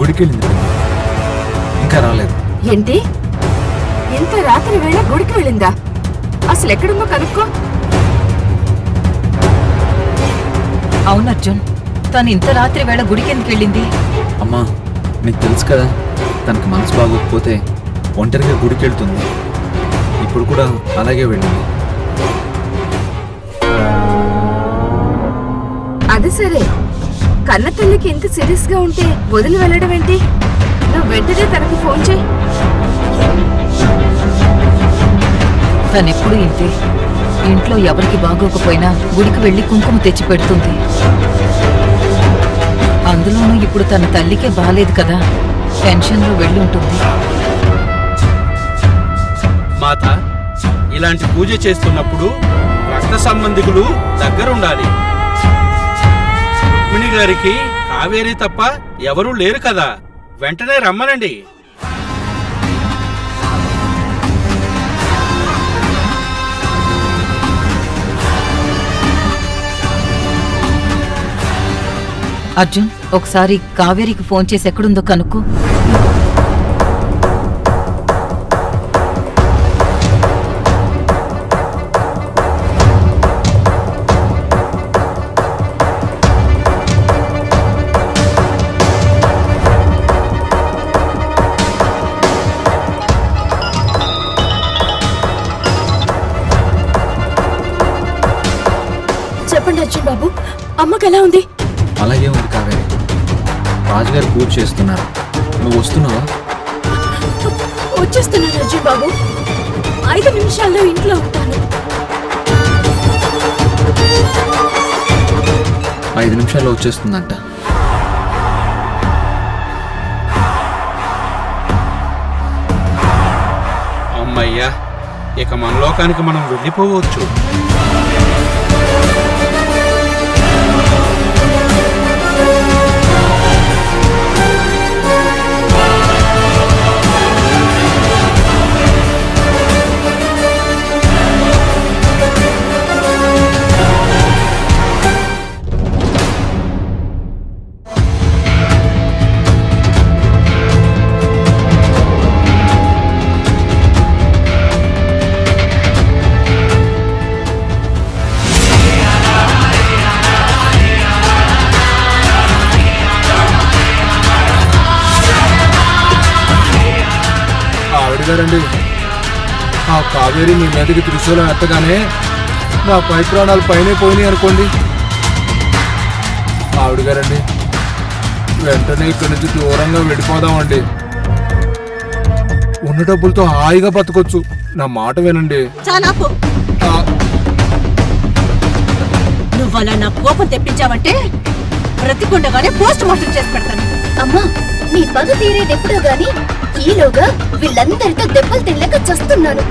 గుడికెళ్ళింది, ఇంకా రాలేదు. ఏంటి? ఇంత రాత్రి వేళ గుడికి వెళ్ళిందా? అసలు ఎక్కడుందో కనుక్కో. అవును అర్జున్, తను ఇంత రాత్రి వేళ గుడికి ఎందుకు వెళ్ళింది? అమ్మా, నీకు తెలుసు కదా, తనకు మనసు బాగోకపోతే ఒంటరిగా గుడికి వెళ్తుంది. ఇప్పుడు కూడా అలాగే వెళ్ళింది. అది సరే, కన్న తల్లికి ఇంత సీరియస్ గా ఉంటే వదిలి వెళ్ళడం ఏంటి? నువ్వు వెంటనే తనకు ఫోన్ చేయి. తనెప్పుడు ఇంతే, ఇంట్లో ఎవరికి బాగోకపోయినా గుడికి వెళ్లి కుంకుమ తెచ్చి పెడుతుంది. అందులోనూ ఇప్పుడు తన తల్లికే బాలేదు కదా, టెన్షన్ లో వెళ్ళి ఉంటుంది. మాత, ఇలాంటి పూజ చేస్తున్నప్పుడు రక్త సంబంధికులు దగ్గరుండాలి. రుక్మిణి గారికి కావేరి తప్ప ఎవరూ లేరు కదా, వెంటనే రమ్మనండి. అర్జున్, ఒకసారి కావేరికి ఫోన్ చేసి ఎక్కడుందో కనుక్కో. చెప్పండి అర్జున్ బాబు, అమ్మకి ఎలా ఉంది? అలాగే ఉంది కావేరి. రాజుగారు పూజ చేస్తున్నారు. నువ్వు వస్తున్నావా? వచ్చేస్తున్నాను అర్జున్ బాబు, 5 నిమిషాల్లో ఇంట్లో ఉంటాను. 5 నిమిషాల్లో వచ్చేస్తుందంట. అమ్మయ్యా, ఇక మన లోకానికి మనం వెళ్ళిపోవచ్చు. ఆవిడగారండి, ఆ కావేరి మీ మీదకి త్రిశూలం ఎత్తగానే నా పై ప్రాణాలు పైనే పోయినాయి అనుకోండి. ఆవిడగారండి, వెంటనే ఇక్కడి నుంచి దూరంగా వెళ్ళిపోదామండి. ఉన్న డబ్బులతో హాయిగా బతకొచ్చు. నా మాట వినండి. చాలాపు, నువ్వు అలా నా కోపం తెప్పించావంటే బ్రతికుండగానే పోస్ట్ మార్టం చేసి పెడతాను. అమ్మా, నీ పగ తీరేదెప్పుడో గాని ఈలోగా వీళ్ళందరితో దెబ్బలు తినలేక చస్తున్నాను.